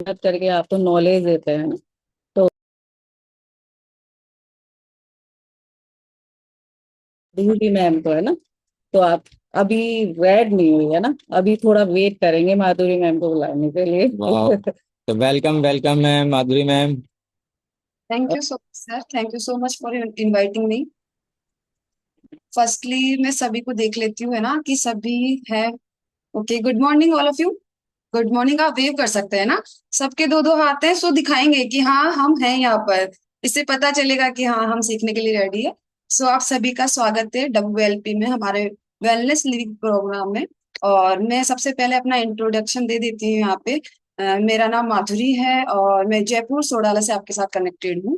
मेहनत करके आपको नॉलेज देते हैं ना। तो दूसरी मैम को है ना, तो आप अभी रेड नहीं हुई है ना, अभी थोड़ा वेट करेंगे माधुरी मैम को बुलाने के लिए। वाह। तो welcome welcome ma'am, Madhuri ma'am. Thank you so much sir, thank you so much for inviting me. Firstly मैं सभी को देख लेती हूँ, है ना, कि सभी है। Okay, good morning all of you. Good morning, आप वेव कर सकते हैं ना। सबके दो दो हाथ हैं, सो दिखाएंगे कि हाँ हम हैं यहाँ पर। इससे पता चलेगा कि हाँ हम सीखने के लिए रेडी है। सो आप सभी का स्वागत है WLP में, हमारे वेलनेस लिविंग प्रोग्राम में। और मैं सबसे पहले अपना इंट्रोडक्शन दे देती हूँ यहाँ पे। मेरा नाम माधुरी है और मैं जयपुर सोडाला से आपके साथ कनेक्टेड हूँ।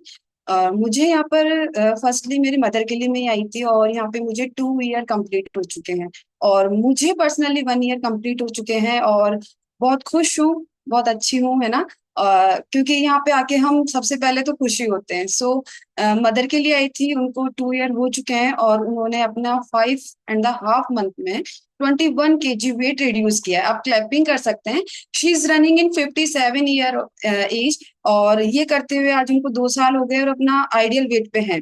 मुझे यहाँ पर फर्स्टली मेरी मदर के लिए मैं आई थी और यहाँ पे मुझे 2 ईयर कंप्लीट हो चुके हैं। और मुझे पर्सनली 1 ईयर कंप्लीट हो चुके हैं और बहुत खुश हूँ, बहुत अच्छी हूँ, है ना। क्योंकि यहाँ पे आके हम सबसे पहले तो खुशी होते हैं। सो मदर के लिए आई थी, उनको 2 ईयर हो चुके हैं और उन्होंने अपना 5.5 मंथ में 21 kg वेट रिड्यूस किया है। आप क्लैपिंग कर सकते हैं। She is running in 57 year age. और ये करते हुए आज उनको 2 साल हो गए और अपना आइडियल वेट पे हैं।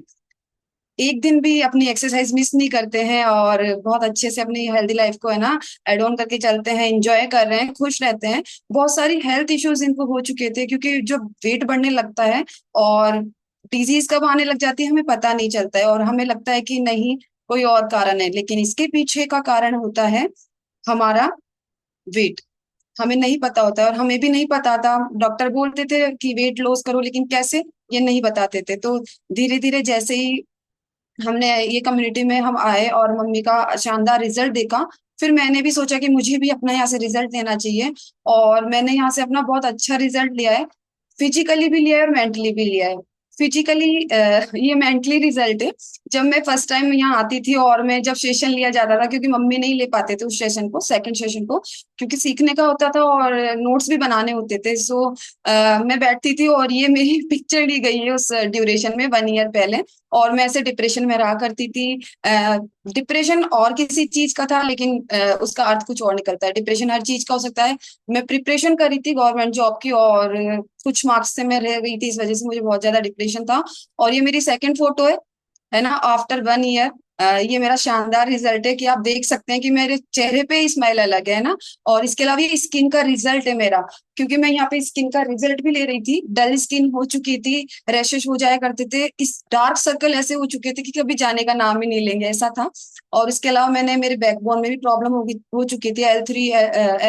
एक दिन भी अपनी एक्सरसाइज मिस नहीं करते हैं और बहुत अच्छे से अपनी हेल्दी लाइफ को, है ना, एड ऑन करके चलते हैं, एंजॉय कर रहे हैं, खुश रहते हैं। बहुत सारी हेल्थ इश्यूज इनको हो चुके थे क्योंकि जब वेट बढ़ने लगता है और डिजीज कब आने लग जाती है हमें पता नहीं चलता है और हमें लगता है कि नहीं कोई और कारण है, लेकिन इसके पीछे का कारण होता है हमारा वेट। हमें नहीं पता होता है और हमें भी नहीं पता था। डॉक्टर बोलते थे कि वेट लॉस करो, लेकिन कैसे ये नहीं बताते थे। तो धीरे धीरे जैसे ही हमने ये कम्युनिटी में हम आए और मम्मी का शानदार रिजल्ट देखा, फिर मैंने भी सोचा कि मुझे भी अपना यहाँ से रिजल्ट लेना चाहिए। और मैंने यहाँ से अपना बहुत अच्छा रिजल्ट लिया है। फिजिकली भी लिया है और मेंटली भी लिया है। फिजिकली ये मेंटली रिजल्ट है। जब मैं फर्स्ट टाइम यहाँ आती थी और मैं जब सेशन लिया जाता था, क्योंकि मम्मी नहीं ले पाते थे उस सेशन को, सेकंड सेशन को, क्योंकि सीखने का होता था और नोट्स भी बनाने होते थे। सो मैं बैठती थी और ये मेरी पिक्चर ली गई है उस ड्यूरेशन में 1 ईयर पहले। और मैं ऐसे डिप्रेशन में रहा करती थी। डिप्रेशन और किसी चीज का था, लेकिन उसका अर्थ कुछ और निकलता है। डिप्रेशन हर चीज का हो सकता है। मैं प्रिपरेशन कर रही थी गवर्नमेंट जॉब की और कुछ मार्क्स से मैं रह गई थी, इस वजह से मुझे बहुत ज्यादा डिप्रेशन था। और ये मेरी सेकंड फोटो है ना, आफ्टर 1 ईयर। ये मेरा शानदार रिजल्ट है कि आप देख सकते हैं कि मेरे चेहरे पे ही स्माइल अलग है ना। और इसके अलावा ये स्किन का रिजल्ट है मेरा, क्योंकि मैं यहाँ पे स्किन का रिजल्ट भी ले रही थी। डल स्किन हो चुकी थी, रैशेस हो जाया करते थे, इस डार्क सर्कल ऐसे हो चुके थे कि कभी जाने का नाम ही नहीं लेंगे, ऐसा था। और इसके अलावा मैंने मेरे बैकबोन में भी प्रॉब्लम हो चुकी थी, L3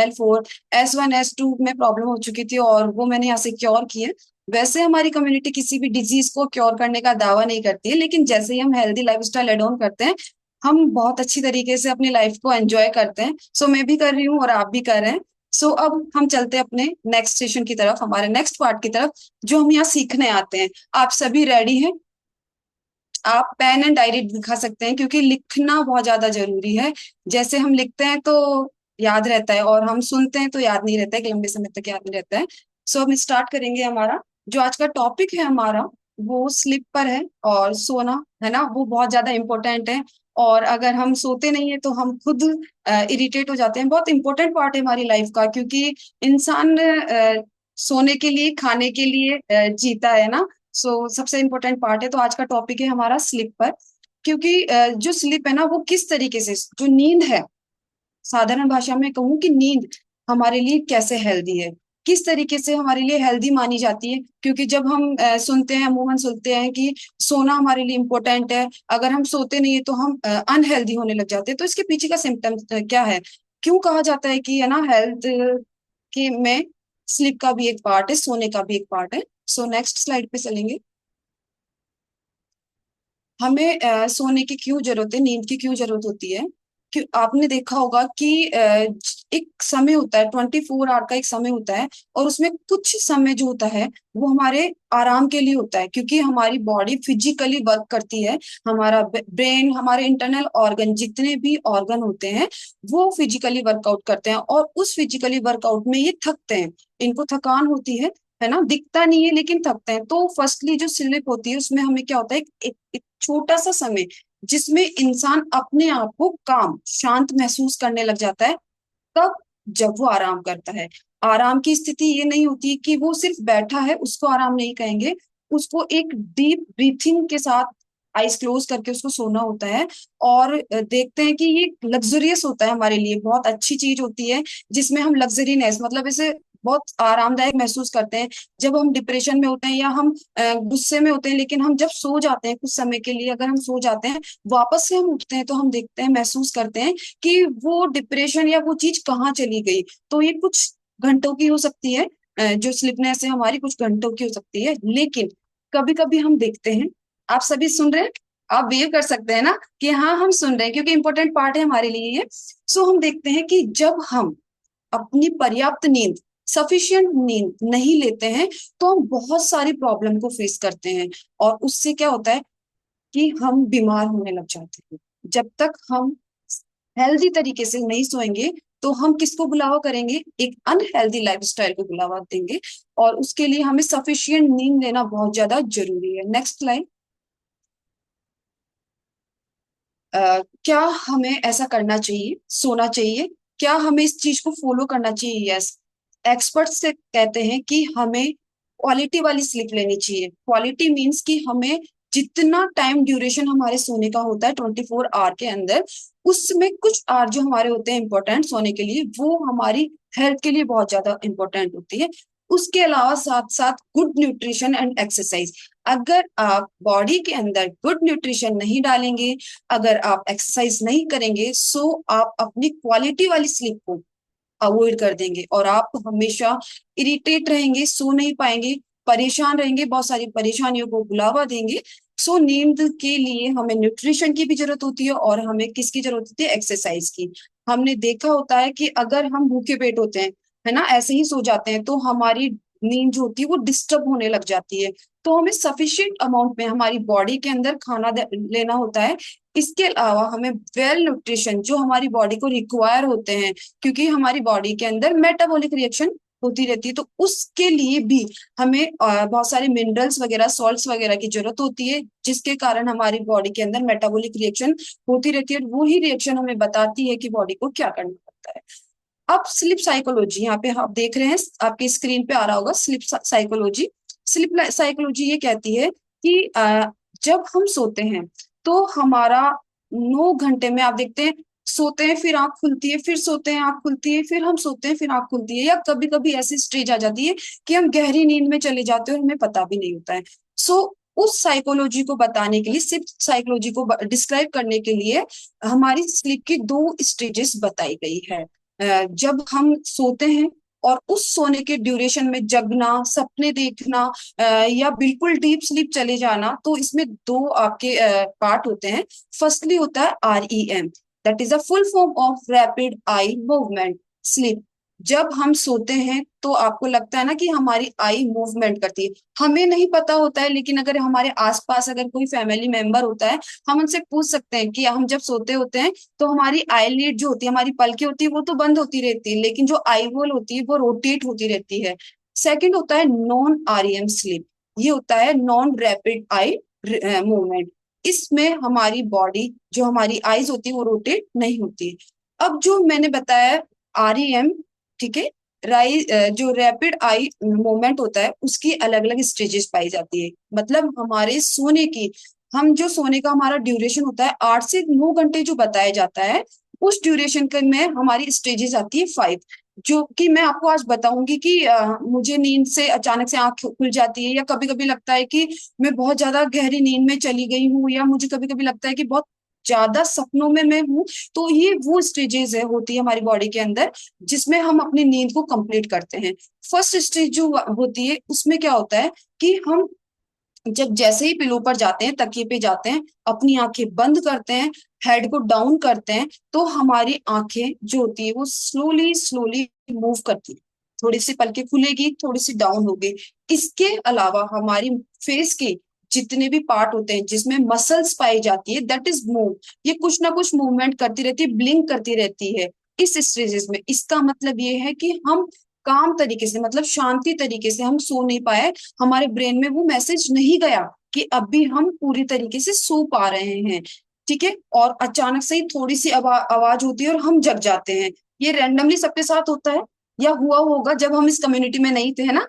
L4 S1 S2 में प्रॉब्लम हो चुकी थी और वो मैंने यहाँ से क्योर की है। वैसे हमारी कम्युनिटी किसी भी डिजीज को क्योर करने का दावा नहीं करती है, लेकिन जैसे ही हम हेल्दी लाइफस्टाइल एड ऑन करते हैं, हम बहुत अच्छी तरीके से अपनी लाइफ को एंजॉय करते हैं। सो मैं भी कर रही हूँ और आप भी कर रहे हैं। सो अब हम चलते हैं अपने नेक्स्ट सेशन की तरफ, हमारे नेक्स्ट पार्ट की तरफ, जो हम यहाँ सीखने आते हैं। आप सभी रेडी हैं? आप पेन एंड डायरी दिखा सकते हैं, क्योंकि लिखना बहुत ज्यादा जरूरी है। जैसे हम लिखते हैं तो याद रहता है और हम सुनते हैं तो याद नहीं रहता है, कि लंबे समय तक याद नहीं रहता है। सो हम स्टार्ट करेंगे। हमारा जो आज का टॉपिक है हमारा, वो स्लीप पर है। और सोना, है ना, वो बहुत ज्यादा इंपॉर्टेंट है। और अगर हम सोते नहीं है तो हम खुद इरिटेट हो जाते हैं। बहुत इंपॉर्टेंट पार्ट है हमारी लाइफ का, क्योंकि इंसान सोने के लिए, खाने के लिए जीता है ना। सो सबसे इम्पोर्टेंट पार्ट है। तो आज का टॉपिक है हमारा स्लीप पर। क्योंकि जो स्लीप है ना, वो किस तरीके से, जो नींद है, साधारण भाषा में कहूँ कि नींद हमारे लिए कैसे हेल्दी है, किस तरीके से हमारे लिए हेल्दी मानी जाती है। क्योंकि जब हम सुनते हैं, अमूमन सुनते हैं कि सोना हमारे लिए इम्पोर्टेंट है, अगर हम सोते नहीं है तो हम अनहेल्दी होने लग जाते हैं। तो इसके पीछे का सिम्टम क्या है, क्यों कहा जाता है कि, है ना, हेल्थ के में स्लीप का भी एक पार्ट है, सोने का भी एक पार्ट है। सो नेक्स्ट स्लाइड पे चलेंगे। हमें सोने की क्यों जरूरत है, नींद की क्यों जरूरत होती है? कि आपने देखा होगा कि एक समय होता है, 24 आवर का एक समय होता है। और उसमें कुछ समय जो होता है वो हमारे आराम के लिए होता है, क्योंकि हमारी बॉडी फिजिकली वर्क करती है। हमारा ब्रेन, हमारे इंटरनल ऑर्गन, जितने भी ऑर्गन होते हैं, वो फिजिकली वर्कआउट करते हैं और उस फिजिकली वर्कआउट में ये थकते हैं। इनको थकान होती है ना, दिखता नहीं है लेकिन थकते हैं। तो फर्स्टली जो स्लीप होती है उसमें हमें क्या होता है, एक छोटा सा समय जिसमें इंसान अपने आप को काम, शांत महसूस करने लग जाता है। तब जब वो आराम करता है। आराम की स्थिति ये नहीं होती कि वो सिर्फ बैठा है, उसको आराम नहीं कहेंगे। उसको एक डीप ब्रीथिंग के साथ आइज क्लोज करके उसको सोना होता है। और देखते हैं कि ये लग्जरियस होता है हमारे लिए, बहुत अच्छी चीज होती है जिसमें हम लग्जरीनेस मतलब ऐसे बहुत आरामदायक महसूस करते हैं। जब हम डिप्रेशन में होते हैं या हम गुस्से में होते हैं, लेकिन हम जब सो जाते हैं कुछ समय के लिए, अगर हम सो जाते हैं वापस से हम उठते हैं तो हम देखते हैं, महसूस करते हैं कि वो डिप्रेशन या वो चीज कहाँ चली गई। तो ये कुछ घंटों की हो सकती है, जो स्लीपनेस है हमारी कुछ घंटों की हो सकती है। लेकिन कभी कभी हम देखते हैं, आप सभी सुन रहे हैं, आप वेव कर सकते हैं ना कि हाँ हम सुन रहे हैं, क्योंकि इंपॉर्टेंट पार्ट है हमारे लिए ये। सो हम देखते हैं कि जब हम अपनी पर्याप्त नींद, सफिशिएंट नींद नहीं लेते हैं तो हम बहुत सारी प्रॉब्लम को फेस करते हैं। और उससे क्या होता है कि हम बीमार होने लग जाते हैं। जब तक हम हेल्दी तरीके से नहीं सोएंगे तो हम किसको बुलावा करेंगे, एक अनहेल्दी लाइफस्टाइल को बुलावा देंगे। और उसके लिए हमें सफिशिएंट नींद लेना बहुत ज्यादा जरूरी है। Next line. क्या हमें ऐसा करना चाहिए, सोना चाहिए? क्या हमें इस चीज को फॉलो करना चाहिए? यस। एक्सपर्ट्स से कहते हैं कि हमें क्वालिटी वाली स्लीप लेनी चाहिए। क्वालिटी मींस कि हमें जितना टाइम ड्यूरेशन हमारे सोने का होता है 24 आवर के अंदर, उसमें कुछ आवर जो हमारे होते हैं इंपॉर्टेंट सोने के लिए, वो हमारी हेल्थ के लिए बहुत ज्यादा इंपॉर्टेंट होती है। उसके अलावा साथ साथ गुड न्यूट्रिशन एंड एक्सरसाइज। अगर आप बॉडी के अंदर गुड न्यूट्रिशन नहीं डालेंगे, अगर आप एक्सरसाइज नहीं करेंगे, सो आप अपनी क्वालिटी वाली स्लीप को अवॉइड कर देंगे और आप हमेशा इरिटेट रहेंगे, सो नहीं पाएंगे, परेशान रहेंगे, बहुत सारी परेशानियों को बुलावा देंगे। सो नींद के लिए हमें न्यूट्रिशन की भी जरूरत होती है और हमें किसकी जरूरत होती है, एक्सरसाइज की। हमने देखा होता है कि अगर हम भूखे पेट होते हैं, है ना, ऐसे ही सो जाते हैं, तो हमारी नींद जो होती है वो डिस्टर्ब होने लग जाती है। तो हमें सफिशिएंट अमाउंट में हमारी बॉडी के अंदर खाना लेना होता है। इसके अलावा हमें वेल न्यूट्रिशन जो हमारी बॉडी को रिक्वायर होते हैं, क्योंकि हमारी बॉडी के अंदर मेटाबॉलिक रिएक्शन होती रहती है, तो उसके लिए भी हमें बहुत सारे मिनरल्स वगैरह, सॉल्ट्स वगैरह की जरूरत होती है, जिसके कारण हमारी बॉडी के अंदर मेटाबॉलिक रिएक्शन होती रहती है। और वो ही रिएक्शन हमें बताती है कि बॉडी को क्या करना पड़ता है। अब स्लीप साइकोलॉजी, यहाँ पे आप देख रहे हैं, आपकी स्क्रीन पे आ रहा होगा स्लीप साइकोलॉजी। स्लीप साइकोलॉजी ये कहती है कि जब हम सोते हैं तो हमारा 9 घंटे में, आप देखते हैं, सोते हैं फिर आंख खुलती है, फिर सोते हैं आंख खुलती है, फिर हम सोते हैं फिर आंख खुलती है, या कभी कभी ऐसी स्टेज आ जाती है कि हम गहरी नींद में चले जाते हैं और हमें पता भी नहीं होता है। सो उस साइकोलॉजी को बताने के लिए, स्लीप साइकोलॉजी को डिस्क्राइब करने के लिए हमारी स्लीप की 2 स्टेजेस बताई गई है। जब हम सोते हैं और उस सोने के ड्यूरेशन में जगना, सपने देखना, या बिल्कुल डीप स्लीप चले जाना, तो इसमें 2 आपके पार्ट होते हैं। फर्स्टली होता है REM, that is a full form of rapid eye movement sleep. जब हम सोते हैं तो आपको लगता है ना कि हमारी आई मूवमेंट करती है, हमें नहीं पता होता है, लेकिन अगर हमारे आसपास अगर कोई फैमिली मेंबर होता है, हम उनसे पूछ सकते हैं कि हम जब सोते होते हैं तो हमारी आईलिड जो होती है, हमारी पलकें होती है, वो तो बंद होती रहती है, लेकिन जो आई होल होती है वो रोटेट होती रहती है। सेकंड होता है नॉन REM स्लीप। ये होता है नॉन रैपिड आई मूवमेंट। इसमें हमारी बॉडी, जो हमारी आईज होती है, वो रोटेट नहीं होती। अब जो मैंने बताया REM, ठीक है, जो रैपिड आई मूवमेंट होता है उसकी अलग अलग स्टेजेस पाई जाती है। मतलब हमारे सोने की, हम जो सोने का हमारा ड्यूरेशन होता है 8 से 9 घंटे जो बताया जाता है, उस ड्यूरेशन के में हमारी स्टेजेस आती है 5, जो कि मैं आपको आज बताऊंगी कि मुझे नींद से अचानक से आंख खुल जाती है, या कभी कभी लगता है कि मैं बहुत ज्यादा गहरी नींद में चली गई हूँ, या मुझे कभी कभी लगता है कि बहुत ज्यादा सपनों में मैं हूँ। तो ये वो स्टेजेस है, होती है हमारी बॉडी के अंदर, जिसमें हम अपनी नींद को कंप्लीट करते हैं। फर्स्ट स्टेज जो होती है उसमें क्या होता है कि हम जब जैसे ही पिलो पर जाते हैं, तकिए पे जाते हैं, अपनी आंखें बंद करते हैं, हेड को डाउन करते हैं, तो हमारी आंखें जो होती है वो स्लोली स्लोली मूव करती है। थोड़ी सी पलकें खुलेगी, थोड़ी सी डाउन होगी। इसके अलावा हमारी फेस के जितने भी पार्ट होते हैं जिसमें मसल्स पाई जाती है, दैट इज मूव, ये कुछ ना कुछ मूवमेंट करती रहती है, ब्लिंक करती रहती है इस स्टेजेस में। इसका मतलब ये है कि हम काम तरीके से, मतलब शांति तरीके से हम सो नहीं पाए, हमारे ब्रेन में वो मैसेज नहीं गया कि अभी हम पूरी तरीके से सो पा रहे हैं, ठीक है। और अचानक से ही थोड़ी सी आवाज होती है और हम जग जाते हैं। ये रैंडमली सबके साथ होता है, या हुआ होगा जब हम इस कम्युनिटी में नहीं थे, है ना।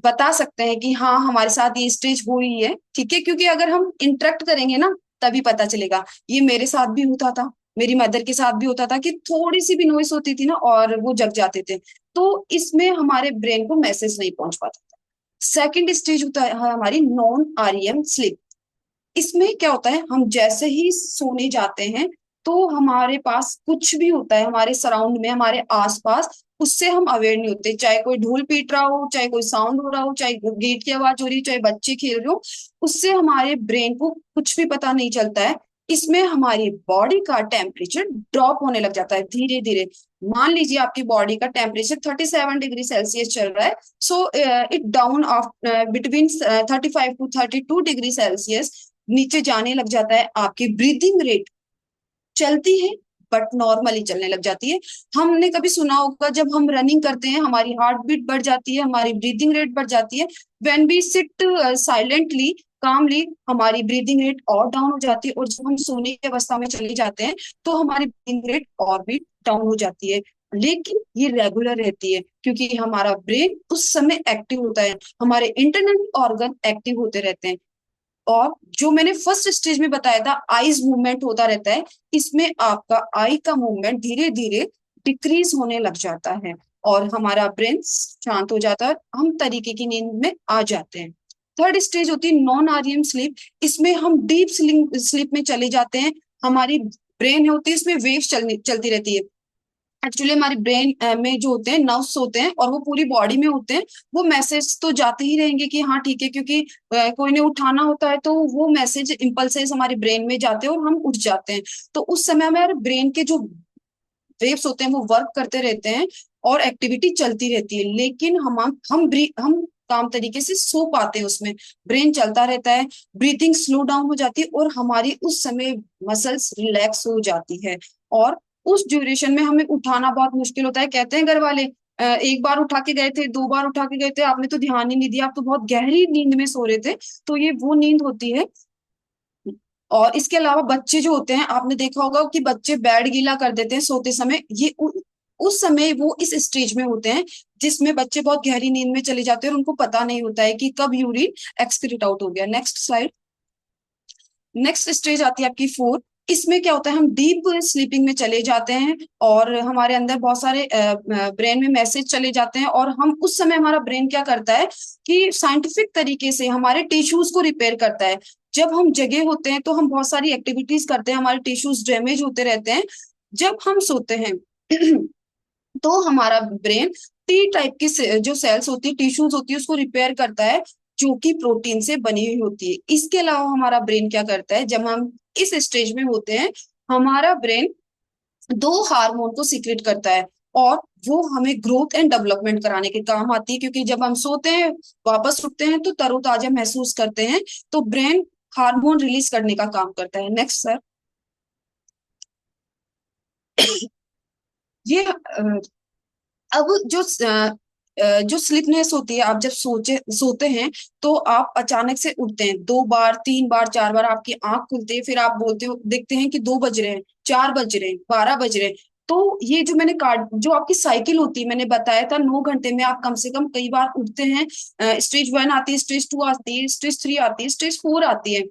बता सकते हैं कि हाँ हमारे साथ ये स्टेज हुई है, ठीक है, क्योंकि अगर हम इंटरेक्ट करेंगे ना तभी पता चलेगा। ये मेरे साथ भी होता था, मेरी मदर के साथ भी होता था कि थोड़ी सी भी नॉइस होती थी ना और वो जग जाते थे। तो इसमें हमारे ब्रेन को मैसेज नहीं पहुंच पाता था। सेकंड स्टेज होता है हमारी नॉन आरईएम स्लीप। इसमें क्या होता है, हम जैसे ही सोने जाते हैं तो हमारे पास कुछ भी होता है हमारे सराउंड में, हमारे आसपास, उससे हम अवेयर नहीं होते। चाहे कोई ढोल पीट रहा हो, चाहे कोई साउंड हो रहा हो, चाहे गेट की आवाज हो रही हो, चाहे बच्चे खेल रहे हो, उससे हमारे ब्रेन को कुछ भी पता नहीं चलता है। इसमें हमारी बॉडी का टेम्परेचर ड्रॉप होने लग जाता है धीरे धीरे। मान लीजिए आपकी बॉडी का टेम्परेचर 37 डिग्री सेल्सियस चल रहा है, so it down of between 35 to 32 degree Celsius नीचे जाने लग जाता है। आपकी ब्रीदिंग रेट चलती है बट नॉर्मली चलने लग जाती है। हमने कभी सुना होगा जब हम रनिंग करते हैं हमारी हार्ट बीट बढ़ जाती है, हमारी ब्रीदिंग रेट बढ़ जाती है। व्हेन वी सिट साइलेंटली कामली हमारी ब्रीदिंग रेट और डाउन हो जाती है, और जब हम सोने की अवस्था में चले जाते हैं तो हमारी ब्रीदिंग रेट और भी डाउन हो जाती है। लेकिन ये रेगुलर रहती है क्योंकि हमारा ब्रेन उस समय एक्टिव होता है, हमारे इंटरनल ऑर्गन एक्टिव होते रहते हैं। और जो मैंने फर्स्ट स्टेज में बताया था आईज मूवमेंट होता रहता है, इसमें आपका आई का मूवमेंट धीरे धीरे डिक्रीज होने लग जाता है और हमारा ब्रेन शांत हो जाता है, हम तरीके की नींद में आ जाते हैं। थर्ड स्टेज होती है नॉन आरईएम स्लीप। इसमें हम डीप स्लीप में चले जाते हैं। हमारी ब्रेन होती है, इसमें वेव्स चलती रहती है। एक्चुअली हमारी ब्रेन में जो होते हैं नर्व्स होते हैं और वो पूरी बॉडी में होते हैं। वो मैसेज तो जाते ही रहेंगे कि हाँ ठीक है, क्योंकि कोई ने उठाना होता है तो वो मैसेज इम्पल्सेस हमारे ब्रेन में जाते हैं और हम उठ जाते हैं। तो उस समय हमारे ब्रेन के जो वेव्स होते हैं वो वर्क करते रहते हैं और एक्टिविटी चलती रहती है, लेकिन हम काम तरीके से सो पाते हैं उसमें। ब्रेन चलता रहता है, ब्रीथिंग स्लो डाउन हो जाती है और हमारी उस समय मसल्स रिलैक्स हो जाती है। और उस ड्यूरेशन में हमें उठाना बहुत मुश्किल होता है। कहते हैं घर वाले एक बार उठा के गए थे, दो बार उठा के गए थे, आपने तो ध्यान ही नहीं दिया, आप तो बहुत गहरी नींद में सो रहे थे। तो ये वो नींद होती है। और इसके अलावा बच्चे जो होते हैं, आपने देखा होगा कि बच्चे बेड गीला कर देते हैं सोते समय। उस समय वो इस स्टेज में होते हैं जिसमें बच्चे बहुत गहरी नींद में चले जाते हैं और उनको पता नहीं होता है कि कब यूरिन एक्सक्रीट आउट हो गया। Next slide. नेक्स्ट स्टेज आती है आपकी फोर्थ। इसमें क्या होता है, हम डीप स्लीपिंग में चले जाते हैं और हमारे अंदर बहुत सारे ब्रेन में मैसेज चले जाते हैं और हम उस समय हमारा ब्रेन क्या करता है कि साइंटिफिक तरीके से हमारे टिश्यूज को रिपेयर करता है। जब हम जगे होते हैं तो हम बहुत सारी एक्टिविटीज करते हैं, हमारे टिश्यूज डैमेज होते रहते हैं। जब हम सोते हैं तो हमारा ब्रेन टी टाइप की जो सेल्स होती है, टिश्यूज होती है, उसको रिपेयर करता है जो कि प्रोटीन से बनी हुई होती है। इसके अलावा हमारा ब्रेन क्या करता है, जब हम इस स्टेज में होते हैं हमारा ब्रेन दो हार्मोन को सीक्रेट करता है और वो हमें ग्रोथ एंड डेवलपमेंट कराने के काम आती है। क्योंकि जब हम सोते हैं वापस उठते हैं तो तरोताजा महसूस करते हैं, तो ब्रेन हार्मोन रिलीज करने का काम करता है। Next sir. ये अब जो स्लीपनेस होती है, आप जब सोते हैं तो आप अचानक से उठते हैं, दो बार तीन बार चार बार आपकी आंख खुलती है, फिर आप बोलते हो देखते हैं कि 2 बज रहे हैं, 4 बज रहे हैं, 12 बज रहे हैं। तो ये जो मैंने कार्ड जो आपकी साइकिल होती है, मैंने बताया था 9 घंटे में आप कम से कम कई बार उठते हैं। स्टेज 1 आती है, स्टेज 2 आती है, स्टेज 3 आती है, स्टेज 4 आती है।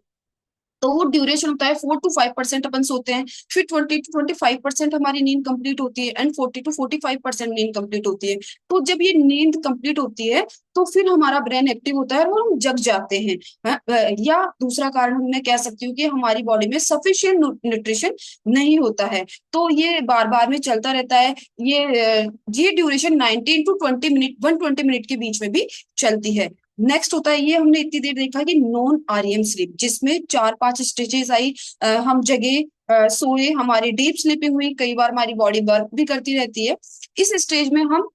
तो वो ड्यूरेशन होता है 4 to 5% अपन सोते हैं, फिर 20 to 25% हमारी नींद कंप्लीट होती है एंड 40 to 45% नींद कंप्लीट होती है। तो जब ये नींद कंप्लीट होती है तो फिर हमारा ब्रेन एक्टिव होता है और हम जग जाते हैं। या दूसरा कारण मैं कह सकती हूँ कि हमारी बॉडी में सफिशियंट न्यूट्रिशन नहीं होता है। तो ये बार बार में चलता रहता है। ये ड्यूरेशन 19 to 20 मिनट 120 मिनट के बीच में भी चलती है। नेक्स्ट होता है, ये हमने इतनी देर देखा कि नॉन आरईएम स्लीप, जिसमें 4-5 स्टेजेस आई। हम जगे, सोए, हमारी डीप स्लीपिंग हुई, कई बार हमारी बॉडी वर्क भी करती रहती है। इस स्टेज में हम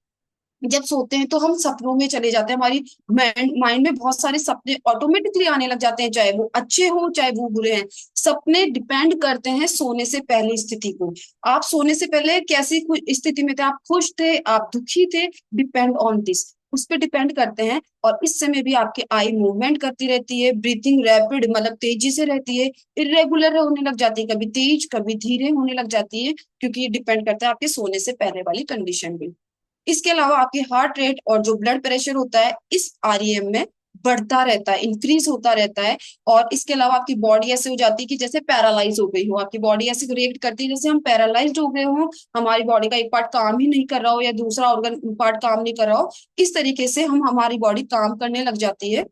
जब सोते हैं तो हम सपनों में चले जाते हैं। हमारी माइंड में बहुत सारे सपने ऑटोमेटिकली आने लग जाते हैं, चाहे वो अच्छे हो चाहे वो बुरे हैं। सपने डिपेंड करते हैं सोने से पहले स्थिति को। आप सोने से पहले कैसी स्थिति में थे, आप खुश थे, आप दुखी थे, डिपेंड ऑन दिस, उस पर डिपेंड करते हैं। और इस समय भी आपकी आई मूवमेंट करती रहती है, ब्रीथिंग रैपिड मतलब तेजी से रहती है, इरेगुलर होने लग जाती है, कभी तेज कभी धीरे होने लग जाती है, क्योंकि ये डिपेंड करता है आपके सोने से पहले वाली कंडीशन भी। इसके अलावा आपकी हार्ट रेट और जो ब्लड प्रेशर होता है इस आरईएम में बढ़ता रहता है, इंक्रीज होता रहता है। और इसके अलावा आपकी बॉडी ऐसे हो जाती है कि जैसे पैरालाइज हो गई हो, आपकी बॉडी ऐसे रिएक्ट करती है जैसे हम पैरालाइज्ड हो गए हो, हमारी बॉडी का एक पार्ट काम ही नहीं कर रहा हो या दूसरा ऑर्गन पार्ट काम नहीं कर रहा हो। इस तरीके से हमारी बॉडी काम करने लग जाती है।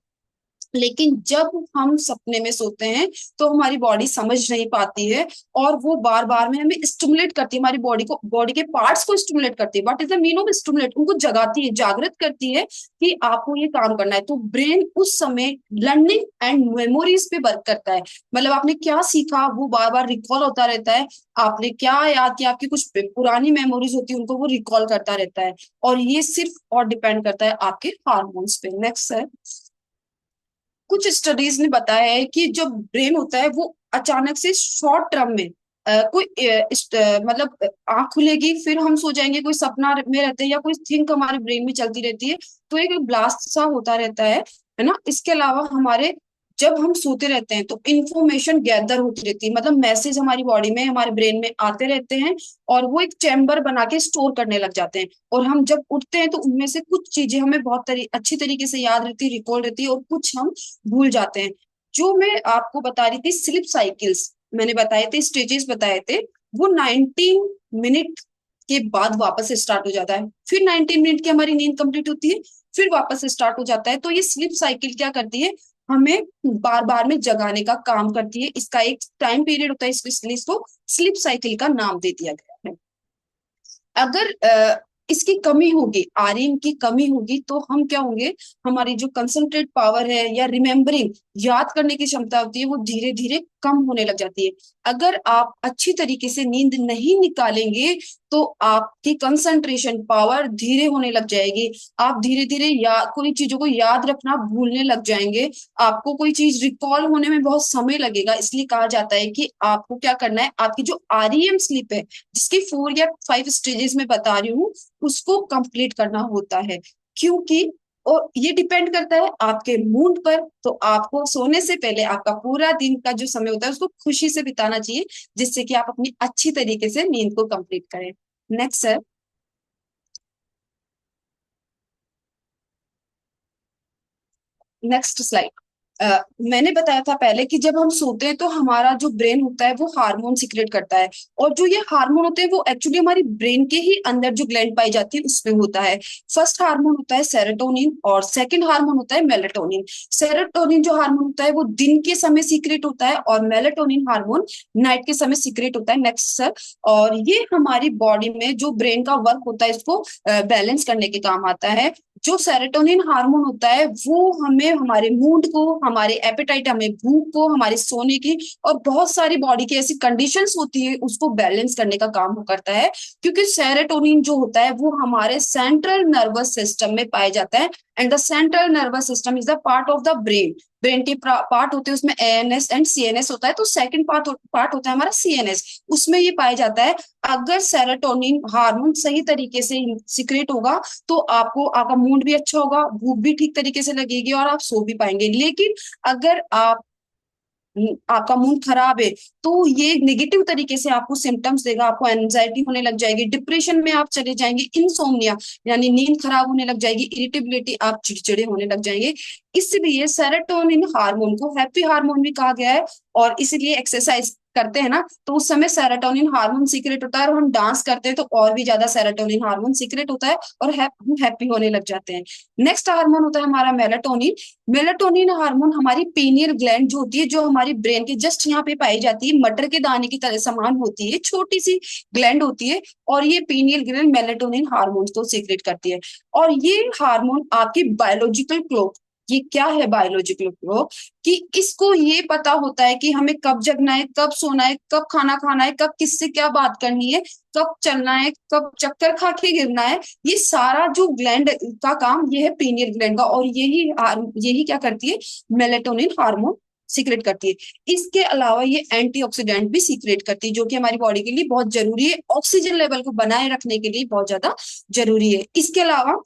लेकिन जब हम सपने में सोते हैं तो हमारी बॉडी समझ नहीं पाती है और वो बार बार में हमें स्टिमुलेट करती है, हमारी बॉडी को, बॉडी के पार्ट्स को स्टिमुलेट करती है। What is the mean of stimulate? उनको जगाती है, जागृत करती है कि आपको ये काम करना है। तो ब्रेन उस समय लर्निंग एंड मेमोरीज पे वर्क करता है, मतलब आपने क्या सीखा वो बार बार रिकॉल होता रहता है, आपने क्या याद किया, आपकी कुछ पुरानी मेमोरीज होती है उनको वो रिकॉल करता रहता है। और ये सिर्फ और डिपेंड करता है आपके हार्मोन्स पे। नेक्स्ट है, कुछ स्टडीज ने बताया है कि जो ब्रेन होता है वो अचानक से शॉर्ट टर्म में मतलब आंख खुलेगी फिर हम सो जाएंगे, कोई सपना में रहते हैं या कोई थिंक हमारे ब्रेन में चलती रहती है, तो एक ब्लास्ट सा होता रहता है ना। इसके अलावा हमारे जब हम सोते रहते हैं तो इंफॉर्मेशन गैदर होती रहती है, मतलब मैसेज हमारी बॉडी में, हमारे ब्रेन में आते रहते हैं और वो एक चैम्बर बना के स्टोर करने लग जाते हैं। और हम जब उठते हैं तो उनमें से कुछ चीजें हमें बहुत अच्छी तरीके से याद रहती है, रिकॉल रहती है, और कुछ हम भूल जाते हैं। जो मैं आपको बता रही थी स्लीप साइकिल्स, मैंने बताए थे, स्टेजेस बताए थे, वो 19 मिनट के बाद वापस स्टार्ट हो जाता है। फिर 19 मिनट की हमारी नींद कंप्लीट होती है, फिर वापस स्टार्ट हो जाता है। तो ये स्लीप साइकिल क्या करती है, हमें बार बार में जगाने का काम करती है। इसका एक टाइम पीरियड होता है, इसलिए इसको स्लीप साइकिल का नाम दे दिया गया है। अगर इसकी कमी होगी, आरएम की कमी होगी, तो हम क्या होंगे, हमारी जो कंसंट्रेट पावर है या रिमेम्बरिंग, याद करने की क्षमता होती है, वो धीरे धीरे कम होने लग जाती है। अगर आप अच्छी तरीके से नींद नहीं निकालेंगे तो आपकी कंसंट्रेशन पावर धीरे होने लग जाएगी, आप धीरे धीरे कोई चीजों को याद रखना भूलने लग जाएंगे, आपको कोई चीज रिकॉल होने में बहुत समय लगेगा। इसलिए कहा जाता है कि आपको क्या करना है, आपकी जो आरईएम स्लीप है, जिसकी 4 या 5 स्टेजेस में बता रही हूँ, उसको कंप्लीट करना होता है। क्योंकि और ये डिपेंड करता है आपके मूड पर। तो आपको सोने से पहले आपका पूरा दिन का जो समय होता है उसको खुशी से बिताना चाहिए, जिससे कि आप अपनी अच्छी तरीके से नींद को कंप्लीट करें। नेक्स्ट है, नेक्स्ट स्लाइड। मैंने बताया था पहले कि जब हम सोते हैं तो हमारा जो ब्रेन होता है वो हार्मोन सिक्रेट करता है, और जो ये हार्मोन होते हैं वो एक्चुअली हमारी ब्रेन के ही अंदर जो ग्लैंड पाई जाती है उसमें होता है। फर्स्ट हार्मोन होता है सेरोटोनिन और सेकंड हार्मोन होता है मेलेटोनिन। सेरोटोनिन जो हार्मोन होता है वो दिन के समय सीक्रेट होता है और मेलेटोनिन हार्मोन नाइट के समय सीक्रेट होता है। Next sir. और ये हमारी बॉडी में जो ब्रेन का वर्क होता है इसको बैलेंस करने के काम आता है। जो सेरोटोनिन हार्मोन होता है वो हमें, हमारे मूड को, हमारे एपेटाइट, हमें भूख को, हमारे सोने की और बहुत सारी बॉडी की ऐसी कंडीशंस होती है उसको बैलेंस करने का काम वो करता है। क्योंकि सेरोटोनिन जो होता है वो हमारे सेंट्रल नर्वस सिस्टम में पाया जाता है, and the central nervous system is the part of the brain. Brain के पार्ट होते हैं उसमें एएनएस एंड सीएनएस होता है, तो सेकंड पार्ट होता है हमारा सीएनएस, उसमें ये पाया जाता है। अगर सेरोटोनिन हार्मोन सही तरीके से सिक्रेट होगा तो आपको, आपका मूड भी अच्छा होगा, भूख भी ठीक तरीके से लगेगी और आप सो भी पाएंगे। लेकिन अगर आपका मूड खराब है तो ये नेगेटिव तरीके से आपको सिम्टम्स देगा, आपको एंजाइटी होने लग जाएगी, डिप्रेशन में आप चले जाएंगे, इंसोम्निया यानी नींद खराब होने लग जाएगी, इरिटेबिलिटी, आप चिड़चिड़े होने लग जाएंगे। इसलिए सेरोटोनिन हार्मोन को हैप्पी हार्मोन भी कहा गया है। और इसलिए एक्सरसाइज करते हैं ना तो उस समय सेरोटोनिन हार्मोन सीक्रेट होता है, और हम डांस करते हैं तो और भी ज्यादा सेरोटोनिन हार्मोन सीक्रेट होता है और हम हैप्पी होने लग जाते हैं। नेक्स्ट हार्मोन होता है हमारा मेलाटोनिन। मेलाटोनिन हार्मोन हमारी पीनियल ग्लैंड जो होती है, जो हमारी ब्रेन के जस्ट यहाँ पे पाई जाती है, मटर के दाने की तरह समान होती है, छोटी सी ग्लैंड होती है, और ये पीनियल ग्लैंड मेलाटोनिन हार्मोन को सीक्रेट करती है। और ये हार्मोन आपकी बायोलॉजिकल क्लॉक, ये क्या है बायोलॉजिकल क्लॉक, कि इसको ये पता होता है कि हमें कब जगना है, कब सोना है, कब खाना खाना है, कब किससे क्या बात करनी है, कब चलना है, कब चक्कर खा के गिरना है। ये सारा जो ग्लैंड का काम ये है पीनियल ग्लैंड का, और यही क्या करती है, मेलेटोनिन हार्मोन सीक्रेट करती है। इसके अलावा ये एंटीऑक्सीडेंट भी सीक्रेट करती है, जो कि हमारी बॉडी के लिए बहुत जरूरी है, ऑक्सीजन लेवल को बनाए रखने के लिए बहुत ज्यादा जरूरी है। इसके अलावा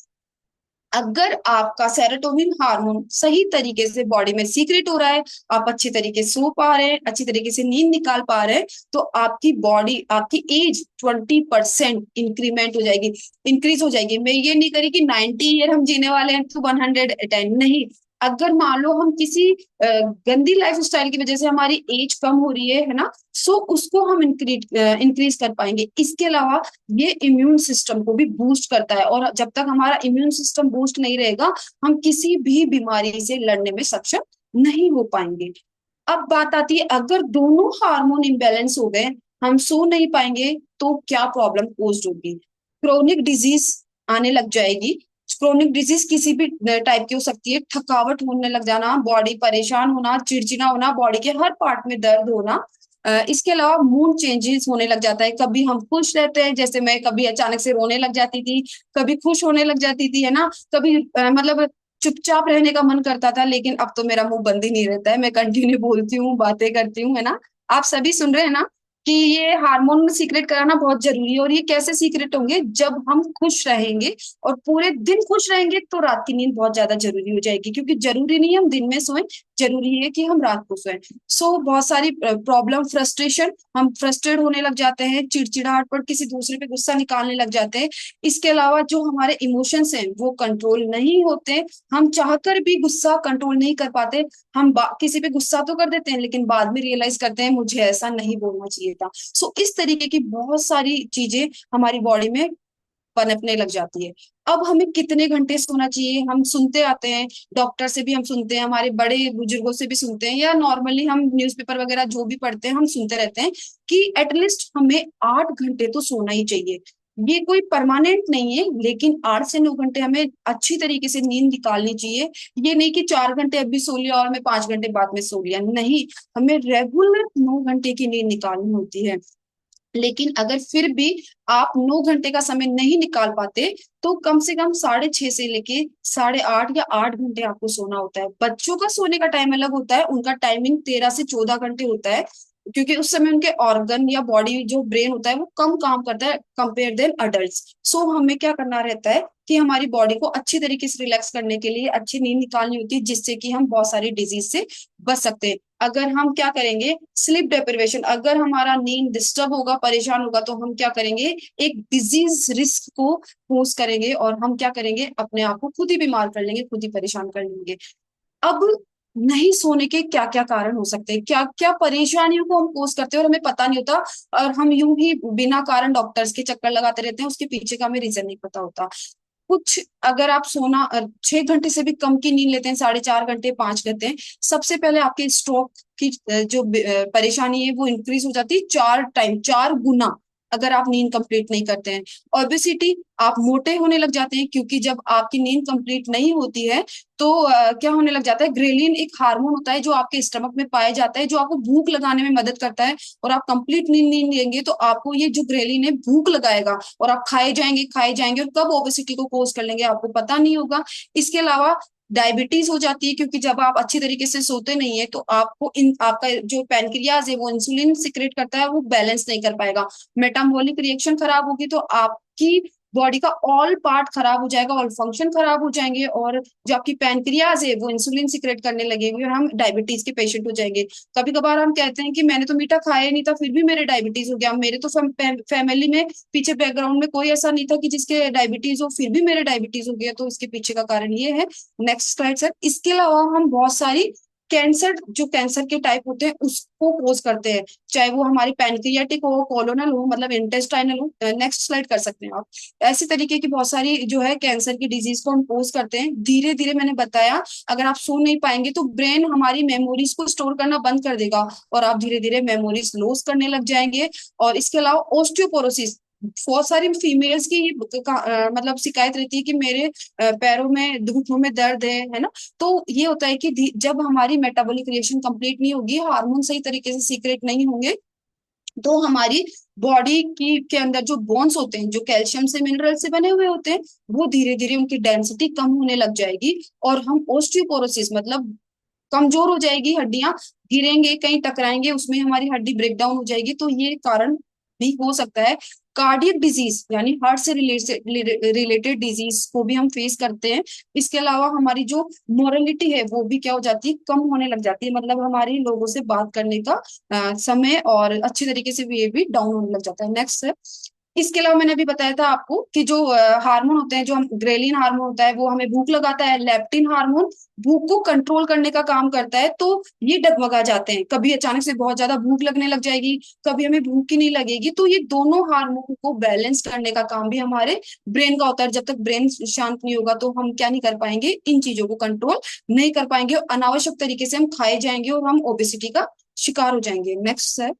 अगर आपका सेरोटोनिन हार्मोन सही तरीके से बॉडी में सीक्रेट हो रहा है, आप अच्छी तरीके से सो पा रहे हैं, अच्छी तरीके से नींद निकाल पा रहे हैं, तो आपकी बॉडी, आपकी एज 20% इंक्रीमेंट हो जाएगी, इंक्रीज हो जाएगी। मैं ये नहीं करी कि 90 ईयर हम जीने वाले हैं तो 110 नहीं। अगर मान लो हम किसी गंदी लाइफ स्टाइल की वजह से हमारी एज कम हो रही है ना, सो उसको हम इंक्रीज कर पाएंगे। इसके अलावा ये इम्यून सिस्टम को भी बूस्ट करता है, और जब तक हमारा इम्यून सिस्टम बूस्ट नहीं रहेगा, हम किसी भी बीमारी से लड़ने में सक्षम नहीं हो पाएंगे। अब बात आती है, अगर दोनों हार्मोन इम्बैलेंस हो गए, हम सो नहीं पाएंगे, तो क्या प्रॉब्लम पोज होगी? क्रोनिक डिजीज आने लग जाएगी। क्रोनिक डिजीज किसी भी टाइप की हो सकती है, थकावट होने लग जाना, बॉडी परेशान होना, चिड़चिड़ा होना, बॉडी के हर पार्ट में दर्द होना। इसके अलावा मूड चेंजेस होने लग जाता है। कभी हम खुश रहते हैं, जैसे मैं कभी अचानक से रोने लग जाती थी, कभी खुश होने लग जाती थी, है ना। कभी मतलब चुपचाप रहने का मन करता था, लेकिन अब तो मेरा मुंह बंद ही नहीं रहता है, मैं कंटिन्यू बोलती हूँ, बातें करती हूँ, है ना। आप सभी सुन रहे हैं ना कि ये हार्मोन सीक्रेट कराना बहुत जरूरी है। और ये कैसे सीक्रेट होंगे? जब हम खुश रहेंगे और पूरे दिन खुश रहेंगे, तो रात की नींद बहुत ज्यादा जरूरी हो जाएगी, क्योंकि जरूरी नहीं है हम दिन में सोएं, जरूरी है कि हम रात को सोएं। सो बहुत सारी प्रॉब्लम, फ्रस्ट्रेशन, हम फ्रस्ट्रेट होने लग जाते हैं, चिड़चिड़ाहट पर किसी दूसरे पे गुस्सा निकालने लग जाते हैं। इसके अलावा जो हमारे इमोशंस हैं वो कंट्रोल नहीं होते, हम चाहकर भी गुस्सा कंट्रोल नहीं कर पाते। हम किसी पे गुस्सा तो कर देते हैं, लेकिन बाद में रियलाइज करते हैं मुझे ऐसा नहीं बोलना चाहिए था। सो इस तरीके की बहुत सारी चीजें हमारी बॉडी में पनपने लग जाती है। अब हमें कितने घंटे सोना चाहिए? हम सुनते आते हैं, डॉक्टर से भी हम सुनते हैं, हमारे बड़े बुजुर्गों से भी सुनते हैं, या नॉर्मली हम न्यूज़पेपर वगैरह जो भी पढ़ते हैं हम सुनते रहते हैं कि एटलीस्ट हमें 8 घंटे तो सोना ही चाहिए। ये कोई परमानेंट नहीं है, लेकिन 8 से 9 घंटे हमें अच्छी तरीके से नींद निकालनी चाहिए। ये नहीं कि 4 घंटे अभी सो लिया और मैं 5 घंटे बाद में सो लिया, नहीं। हमें रेगुलर 9 घंटे की नींद निकालनी होती है। लेकिन अगर फिर भी आप 9 घंटे का समय नहीं निकाल पाते, तो कम से कम 6:30 से लेके 8:30 या 8 घंटे आपको सोना होता है। बच्चों का सोने का टाइम अलग होता है, उनका टाइमिंग 13 से 14 घंटे होता है, क्योंकि उस समय उनके ऑर्गन या बॉडी, जो ब्रेन होता है, वो कम काम करता है कंपेयर देन अडल्ट्स। सो हमें क्या करना रहता है कि हमारी बॉडी को अच्छी तरीके से रिलैक्स करने के लिए अच्छी नींद निकालनी होती है, जिससे कि हम बहुत सारी डिजीज से बच सकते हैं। अगर हम क्या करेंगे, स्लीप डेप्रिवेशन, अगर हमारा नींद डिस्टर्ब होगा, परेशान होगा, तो हम क्या करेंगे, एक डिजीज रिस्क को पोज करेंगे, और हम क्या करेंगे, अपने आप को खुद ही बीमार कर लेंगे, खुद ही परेशान कर लेंगे। अब नहीं सोने के क्या क्या कारण हो सकते हैं, क्या क्या परेशानियों को हम पोज करते हैं और हमें पता नहीं होता, और हम यूं ही बिना कारण डॉक्टर्स के चक्कर लगाते रहते हैं, उसके पीछे का हमें रीजन नहीं पता होता। कुछ, अगर आप सोना 6 घंटे से भी कम की नींद लेते हैं, 4.5 घंटे, 5 घंटे, सबसे पहले आपके स्ट्रोक की जो परेशानी है वो इंक्रीज हो जाती है 4 टाइम, 4 गुना, अगर आप नींद कंप्लीट नहीं करते हैं। ओबेसिटी, आप मोटे होने लग जाते हैं, क्योंकि जब आपकी नींद कंप्लीट नहीं होती है, तो क्या होने लग जाता है, ग्रेलिन एक हार्मोन होता है जो आपके स्टमक में पाया जाता है, जो आपको भूख लगाने में मदद करता है। और आप कंप्लीट नींद नहीं लेंगे, तो आपको ये जो ग्रेलिन है भूख लगाएगा, और आप खाए जाएंगे, खाए जाएंगे, और कब ओबेसिटी को कोज कर लेंगे आपको पता नहीं होगा। इसके अलावा डायबिटीज हो जाती है, क्योंकि जब आप अच्छी तरीके से सोते नहीं है, तो आपको आपका जो पैनक्रियाज है वो इंसुलिन सिक्रेट करता है, वो बैलेंस नहीं कर पाएगा। मेटाबॉलिक रिएक्शन खराब होगी, तो आपकी बॉडी का ऑल पार्ट खराब हो जाएगा, ऑल फंक्शन खराब हो जाएंगे, और जो आपकी पैनक्रियाज है वो इंसुलिन सिक्रेट करने लगेगी, और हम डायबिटीज के पेशेंट हो जाएंगे। कभी कभार हम कहते हैं कि मैंने तो मीठा खाया ही नहीं था, फिर भी मेरे डायबिटीज हो गया। मेरे तो फैमिली में पीछे बैकग्राउंड में कोई ऐसा नहीं था कि जिसके डायबिटीज हो, फिर भी मेरे डायबिटीज हो गया, तो इसके पीछे का कारण ये है। Next slide sir. इसके अलावा हम बहुत सारी कैंसर, जो कैंसर के टाइप होते हैं उसको कोज करते हैं, चाहे वो हमारी पैनक्रियाटिक हो, कोलोनल हो, मतलब इंटेस्टाइनल हो। नेक्स्ट स्लाइड कर सकते हैं आप। ऐसी तरीके की बहुत सारी जो है कैंसर की डिजीज को हम पोज करते हैं। धीरे धीरे, मैंने बताया, अगर आप सो नहीं पाएंगे तो ब्रेन हमारी मेमोरीज को स्टोर करना बंद कर देगा, और आप धीरे धीरे मेमोरीज लॉस करने लग जाएंगे। और इसके अलावा ऑस्टियोपोरोसिस, बहुत सारी फीमेल्स की मतलब शिकायत रहती है कि मेरे पैरों में, घुटनों में दर्द है ना। तो ये होता है कि जब हमारी मेटाबॉलिक रिएक्शन कंप्लीट नहीं होगी, हार्मोन सही तरीके से सीक्रेट नहीं होंगे, तो हमारी बॉडी की के अंदर जो बोन्स होते हैं, जो कैल्शियम से, मिनरल से बने हुए होते हैं, वो धीरे धीरे उनकी डेंसिटी कम होने लग जाएगी, और हम ऑस्टियोपोरोसिस, मतलब कमजोर हो जाएगी हड्डियां, गिरेंगे, कहीं टकराएंगे, उसमें हमारी हड्डी ब्रेक डाउन हो जाएगी। तो ये कारण भी हो सकता है। कार्डियक डिजीज यानी हार्ट से रिलेटेड डिजीज को भी हम फेस करते हैं। इसके अलावा हमारी जो मोरलिटी है वो भी क्या हो जाती है, कम होने लग जाती है। मतलब हमारी लोगों से बात करने का समय और अच्छी तरीके से ये भी डाउन होने लग जाता है। नेक्स्ट है, इसके अलावा मैंने अभी बताया था आपको कि जो हार्मोन होते हैं, जो हम ग्रेलिन हार्मोन होता है वो हमें भूख लगाता है। लेप्टिन हार्मोन भूख को कंट्रोल करने का काम करता है। तो ये डगमगा जाते हैं, कभी अचानक से बहुत ज्यादा भूख लगने लग जाएगी, कभी हमें भूख ही नहीं लगेगी। तो ये दोनों हार्मोन को बैलेंस करने का काम भी हमारे ब्रेन का होता है। जब तक ब्रेन शांत नहीं होगा तो हम क्या नहीं कर पाएंगे, इन चीजों को कंट्रोल नहीं कर पाएंगे, और अनावश्यक तरीके से हम खाए जाएंगे और हम ओबेसिटी का शिकार हो जाएंगे। नेक्स्ट है,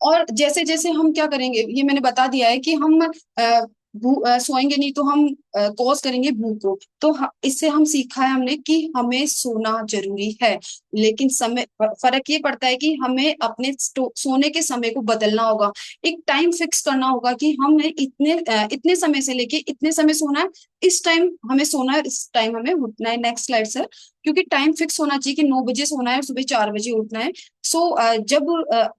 और जैसे जैसे हम क्या करेंगे, ये मैंने बता दिया है कि हम सोएंगे नहीं तो हम कॉज करेंगे भूख को। तो इससे हम सीखा है हमने कि हमें सोना जरूरी है, लेकिन समय फर्क ये पड़ता है कि हमें अपने सोने के समय को बदलना होगा। एक टाइम फिक्स करना होगा कि हमने इतने समय से लेके इतने समय सोना है, इस टाइम हमें सोना है, इस टाइम हमें उठना है। Next slide sir. क्योंकि टाइम फिक्स होना चाहिए कि 9 बजे सोना है और सुबह 4 बजे उठना है। सो जब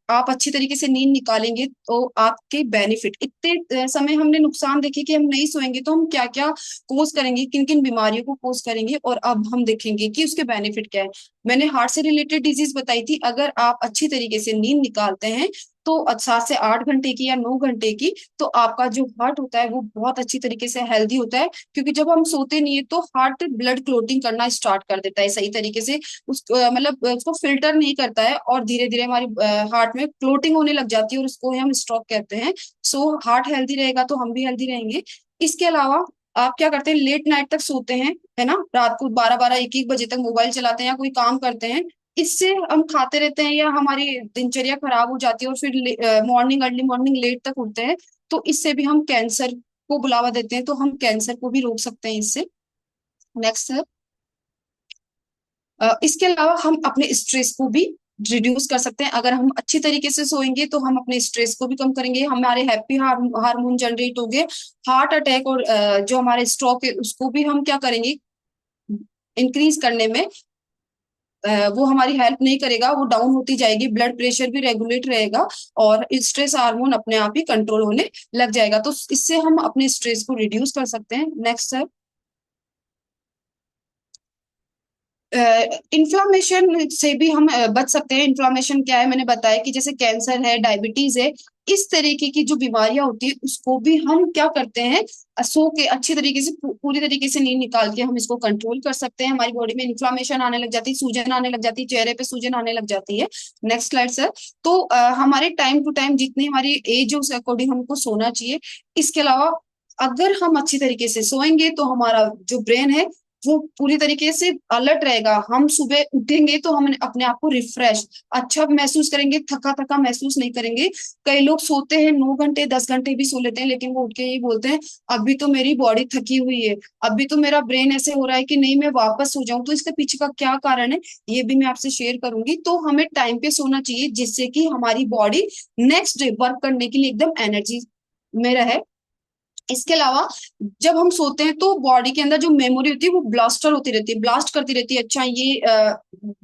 आप अच्छी तरीके से नींद निकालेंगे तो आपके बेनिफिट, इतने समय हमने नुकसान देखे कि हम नहीं सोएंगे तो हम क्या क्या कोस करेंगे, किन किन बीमारियों को कोस करेंगे, और अब हम देखेंगे कि उसके बेनिफिट क्या है। मैंने हार्ट से रिलेटेड डिजीज बताई थी। अगर आप अच्छी तरीके से नींद निकालते हैं तो 7 से 8 घंटे की या 9 घंटे की, तो आपका जो हार्ट होता है वो बहुत अच्छी तरीके से हेल्दी होता है। क्योंकि जब हम सोते नहीं है तो हार्ट ब्लड क्लोटिंग करना स्टार्ट कर देता है सही तरीके से, मतलब उसको फिल्टर नहीं करता है, और धीरे धीरे हमारी हार्ट में क्लोटिंग होने लग जाती है और उसको हम स्ट्रोक कहते हैं। सो हार्ट हेल्दी रहेगा तो हम भी हेल्दी रहेंगे। इसके अलावा आप क्या करते हैं, लेट नाइट तक सोते हैं, है ना, रात को 12-12 1-1 बजे तक मोबाइल चलाते हैं या कोई काम करते हैं, इससे हम खाते रहते हैं या हमारी दिनचर्या खराब हो जाती है, और फिर मॉर्निंग अर्ली मॉर्निंग लेट तक उठते हैं। तो इससे भी हम कैंसर को बुलावा देते हैं, तो हम कैंसर को भी रोक सकते हैं इससे। नेक्स्ट है, इसके अलावा हम अपने स्ट्रेस को भी रिड्यूस कर सकते हैं। अगर हम अच्छी तरीके से सोएंगे तो हम अपने स्ट्रेस को भी कम करेंगे, हमारे हैप्पी हार्मोन जनरेट होंगे। हार्ट अटैक और जो हमारे स्ट्रोक है उसको भी हम क्या करेंगे, इंक्रीज करने में वो हमारी हेल्प नहीं करेगा, वो डाउन होती जाएगी। ब्लड प्रेशर भी रेगुलेट रहेगा और स्ट्रेस हार्मोन अपने आप ही कंट्रोल होने लग जाएगा। तो इससे हम अपने स्ट्रेस को रिड्यूस कर सकते हैं। नेक्स्ट है, इन्फ्लामेशन से भी हम बच सकते हैं। इन्फ्लामेशन क्या है, मैंने बताया कि जैसे कैंसर है, डायबिटीज है, इस तरीके की जो बीमारियां होती है उसको भी हम क्या करते हैं, सो के अच्छी तरीके से पूरी तरीके से नींद निकाल के हम इसको कंट्रोल कर सकते हैं। हमारी बॉडी में इन्फ्लामेशन आने लग जाती है, सूजन आने लग जाती है, चेहरे पे सूजन आने लग जाती है। Next slide sir. तो हमारे टाइम टू टाइम जितनी हमारी एज है उस अकॉर्डिंग हमको सोना चाहिए। इसके अलावा अगर हम अच्छी तरीके से सोएंगे तो हमारा जो ब्रेन है वो पूरी तरीके से अलर्ट रहेगा। हम सुबह उठेंगे तो हम अपने आप को रिफ्रेश अच्छा महसूस करेंगे, थका थका महसूस नहीं करेंगे। कई लोग सोते हैं 9 घंटे 10 घंटे भी सो लेते हैं, लेकिन वो उठ के यही बोलते हैं अभी तो मेरी बॉडी थकी हुई है, अभी तो मेरा ब्रेन ऐसे हो रहा है कि नहीं मैं वापस सो जाऊं। तो इसके पीछे का क्या कारण है ये भी मैं आपसे शेयर करूंगी। तो हमें टाइम पे सोना चाहिए जिससे कि हमारी बॉडी नेक्स्ट डे वर्क करने के लिए एकदम एनर्जी में रहे। इसके अलावा जब हम सोते हैं तो बॉडी के अंदर जो मेमोरी होती है वो ब्लास्टर होती रहती है, ब्लास्ट करती रहती है। अच्छा ये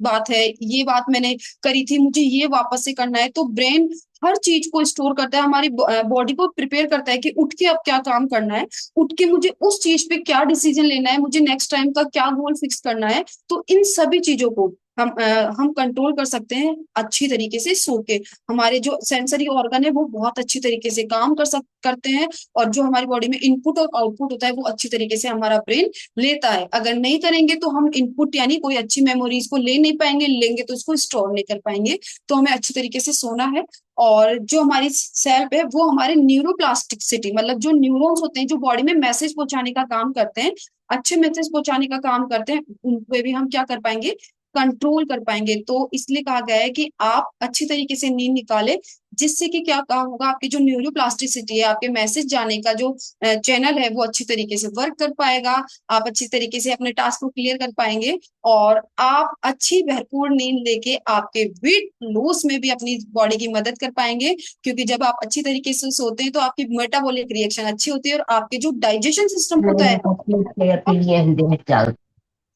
बात है, ये बात मैंने करी थी, मुझे ये वापस से करना है। तो ब्रेन हर चीज को स्टोर करता है, हमारी बॉडी को प्रिपेयर करता है कि उठ के अब क्या काम करना है, उठ के मुझे उस चीज पे क्या डिसीजन लेना है, मुझे नेक्स्ट टाइम का क्या गोल फिक्स करना है। तो इन सभी चीजों को हम कंट्रोल कर सकते हैं अच्छी तरीके से सो के। हमारे जो सेंसरी ऑर्गन है वो बहुत अच्छी तरीके से काम करते हैं, और जो हमारी बॉडी में इनपुट और आउटपुट होता है वो अच्छी तरीके से हमारा ब्रेन लेता है। अगर नहीं करेंगे तो हम इनपुट यानी कोई अच्छी मेमोरीज को ले नहीं पाएंगे, लेंगे तो इसको स्टोर नहीं कर पाएंगे। तो हमें अच्छी तरीके से सोना है। और जो हमारी सेल है वो हमारे न्यूरोप्लास्टिसिटी, मतलब जो न्यूरॉन्स होते हैं जो बॉडी में मैसेज पहुंचाने का काम करते हैं, अच्छे मैसेज पहुंचाने का काम करते हैं, उन पे भी हम क्या कर पाएंगे, कंट्रोल कर पाएंगे। तो इसलिए कहा गया है कि आप अच्छी तरीके से नींद निकालें, जिससे कि क्या काम होगा, आपकी जो न्यूरोप्लास्टिसिटी है, आपके मैसेज जाने का जो चैनल है वो अच्छी तरीके से वर्क कर पाएगा। आप अच्छी तरीके से अपने टास्क को क्लियर कर पाएंगे, और आप अच्छी भरपूर नींद लेके आपके वेट लॉस में भी अपनी बॉडी की मदद कर पाएंगे। क्योंकि जब आप अच्छी तरीके से सोते हैं तो आपकी मेटाबॉलिक रिएक्शन अच्छी होती है, और आपके जो डाइजेशन सिस्टम होता है,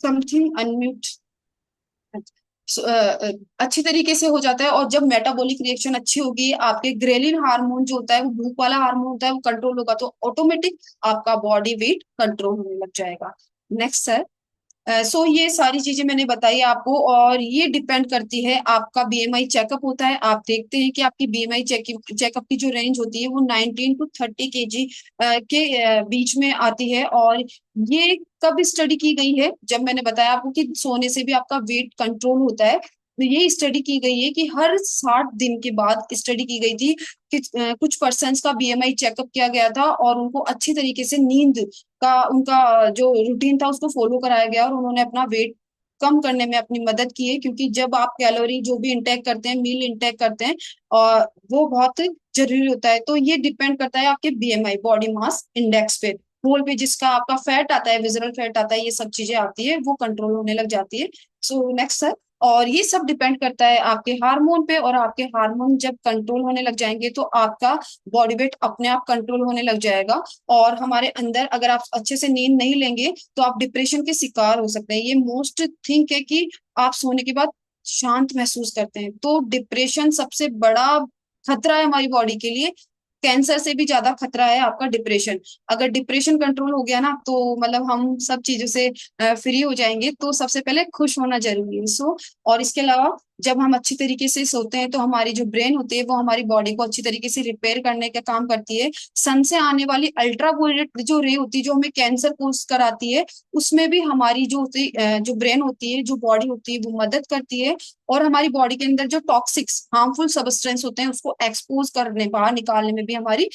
समथिंग अनम्यूट। अच्छी तरीके से हो जाता है। और जब मेटाबॉलिक रिएक्शन अच्छी होगी, आपके ग्रेलिन हार्मोन जो होता है, वो भूख वाला हार्मोन होता है, वो कंट्रोल होगा, तो ऑटोमेटिक आपका बॉडी वेट कंट्रोल होने लग जाएगा। Next sir. सो ये सारी चीजें मैंने बताई आपको, और ये डिपेंड करती है, आपका बीएमआई चेकअप होता है, आप देखते हैं कि आपकी बीएमआई चेकअप की जो रेंज होती है वो 19 to 30 केजी के बीच में आती है। और ये कब स्टडी की गई है? जब मैंने बताया आपको कि सोने से भी आपका वेट कंट्रोल होता है, तो ये स्टडी की गई है कि हर 60 दिन के बाद स्टडी की गई थी कि कुछ पर्सन्स का बीएमआई चेकअप किया गया था, और उनको अच्छी तरीके से नींद का उनका जो रूटीन था उसको फॉलो कराया गया, और उन्होंने अपना वेट कम करने में अपनी मदद की है। क्योंकि जब आप कैलोरी जो भी इंटेक करते हैं, मील इंटेक करते हैं, और वो बहुत जरूरी होता है। तो ये डिपेंड करता है आपके बीएमआई, बॉडी मास इंडेक्स पे, होल पे, जिसका आपका फैट आता है, विजरल फैट आता है, ये सब चीजें आती है, वो कंट्रोल होने लग जाती है। So next sir. और ये सब डिपेंड करता है आपके हार्मोन पे, और आपके हार्मोन जब कंट्रोल होने लग जाएंगे तो आपका बॉडी वेट अपने आप कंट्रोल होने लग जाएगा। और हमारे अंदर, अगर आप अच्छे से नींद नहीं लेंगे तो आप डिप्रेशन के शिकार हो सकते हैं। ये मोस्ट थिंक है कि आप सोने के बाद शांत महसूस करते हैं, तो डिप्रेशन सबसे बड़ा खतरा है हमारी बॉडी के लिए। कैंसर से भी ज्यादा खतरा है आपका डिप्रेशन। अगर डिप्रेशन कंट्रोल हो गया ना, तो मतलब हम सब चीजों से फ्री हो जाएंगे। तो सबसे पहले खुश होना जरूरी है। सो और इसके अलावा जब हम अच्छी तरीके से सोते हैं तो हमारी जो ब्रेन होती है वो हमारी बॉडी को अच्छी तरीके से रिपेयर करने का काम करती है। सन से आने वाली अल्ट्रावायलेट जो रे होती है, जो हमें कैंसर कोज कराती है, उसमें भी हमारी जो ब्रेन होती है, जो बॉडी होती है, वो मदद करती है। और हमारी बॉडी के अंदर जो टॉक्सिक्स हार्मफुल सब्सटेंस होते हैं उसको एक्सपोज करने, बाहर निकालने में भी हमारी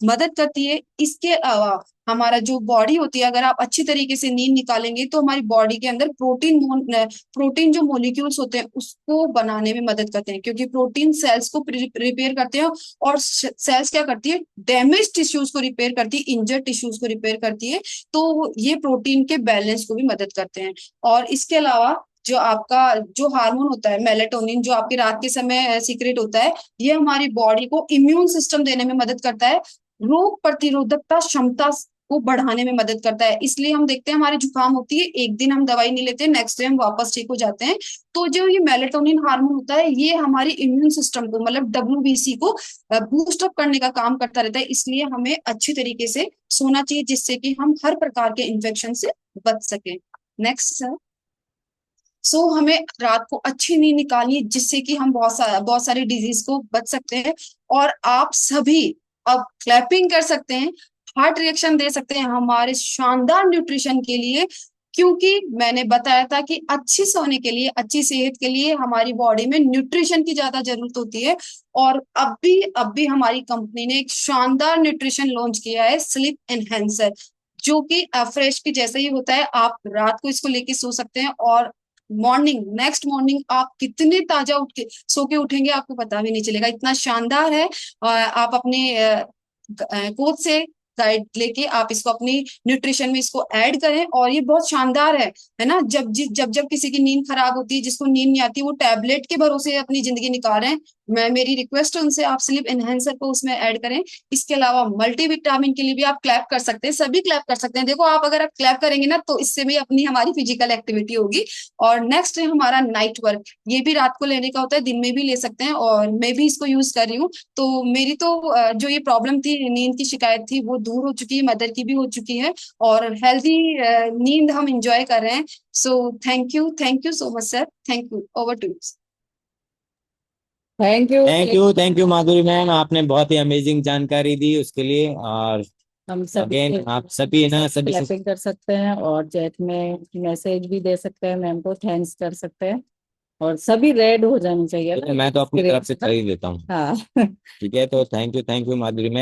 मदद करती है। इसके अलावा हमारा जो बॉडी होती है, अगर आप अच्छी तरीके से नींद निकालेंगे तो हमारी बॉडी के अंदर प्रोटीन जो मॉलिक्यूल्स होते हैं उसको बनाने में मदद करते हैं, क्योंकि प्रोटीन सेल्स को रिपेयर करते हैं। और सेल्स क्या करती है? डैमेज टिश्यूज को रिपेयर करती है, इंजर्ड टिश्यूज को रिपेयर करती है। तो ये प्रोटीन के बैलेंस को भी मदद करते हैं। और इसके अलावा जो आपका जो हार्मोन होता है मेलेटोनिन, जो आपके रात के समय सीक्रेट होता है, ये हमारी बॉडी को इम्यून सिस्टम देने में मदद करता है, रोग प्रतिरोधकता क्षमता को बढ़ाने में मदद करता है। इसलिए हम देखते हैं हमारे जुकाम होती है, एक दिन हम दवाई नहीं लेते, नेक्स्ट डे हम वापस ठीक हो जाते हैं। तो जो ये मेलेटोनिन हार्मोन होता है, ये हमारी इम्यून सिस्टम को, मतलब डब्ल्यूबीसी को बूस्ट अप करने का काम करता रहता है। इसलिए हमें अच्छी तरीके से सोना चाहिए, जिससे कि हम हर प्रकार के इन्फेक्शन से बच सके। Next sir. सो हमें रात को अच्छी नींद निकालनी है, जिससे कि हम बहुत सारी डिजीज को बच सकते हैं। और आप सभी अब क्लैपिंग कर सकते हैं, हार्ट रिएक्शन दे सकते हैं हमारे शानदार न्यूट्रिशन के लिए। क्योंकि मैंने बताया था कि अच्छी सोने के लिए, अच्छी सेहत के लिए हमारी बॉडी में न्यूट्रिशन की ज्यादा जरूरत होती है। और अब भी हमारी कंपनी ने एक शानदार न्यूट्रिशन लॉन्च किया है, स्लीप एनहेंसर, जो कि फ्रेश के जैसा ही होता है। आप रात को इसको लेके सो सकते हैं, और नेक्स्ट मॉर्निंग आप कितने ताजा उठ के सो के उठेंगे आपको पता भी नहीं चलेगा, इतना शानदार है। आप अपने कोच से गाइड लेके आप इसको अपनी न्यूट्रिशन में इसको ऐड करें, और ये बहुत शानदार है ना। जब जब किसी की नींद खराब होती है, जिसको नींद नहीं आती, वो टैबलेट के भरोसे अपनी जिंदगी निकाल रहे हैं। मेरी रिक्वेस्ट है उनसे, आप स्लीप एनहेंसर को उसमें ऐड करें। इसके अलावा मल्टीविटामिन के लिए भी आप क्लैप कर सकते हैं, सभी क्लैप कर सकते हैं। देखो आप अगर आप क्लैप करेंगे ना, तो इससे भी अपनी हमारी फिजिकल एक्टिविटी होगी। और नेक्स्ट है हमारा नाइट वर्क, ये भी रात को लेने का होता है, दिन में भी ले सकते हैं, और मैं भी इसको यूज कर रही हूँ। तो मेरी तो जो ये प्रॉब्लम थी, नींद की शिकायत थी, वो दूर हो चुकी है, मदर की भी हो चुकी है, और हेल्दी नींद हम इंजॉय कर रहे हैं। So thank you so much sir, thank you, over to you. Thank you. Madhuri ma'am, आपने बहुत ही अमेजिंग जानकारी दी उसके लिए। और हम सभी अगेन आप सभी ना सभी क्लैपिंग कर सकते हैं, और चैट में मैसेज भी दे सकते हैं, मैम को थैंक्स कर सकते हैं, और सभी रेड हो जानी चाहिए ना। मैं तो अपनी तरफ से खरीद लेता हूँ। हाँ ठीक है, तो थैंक यू माधुरी मैम।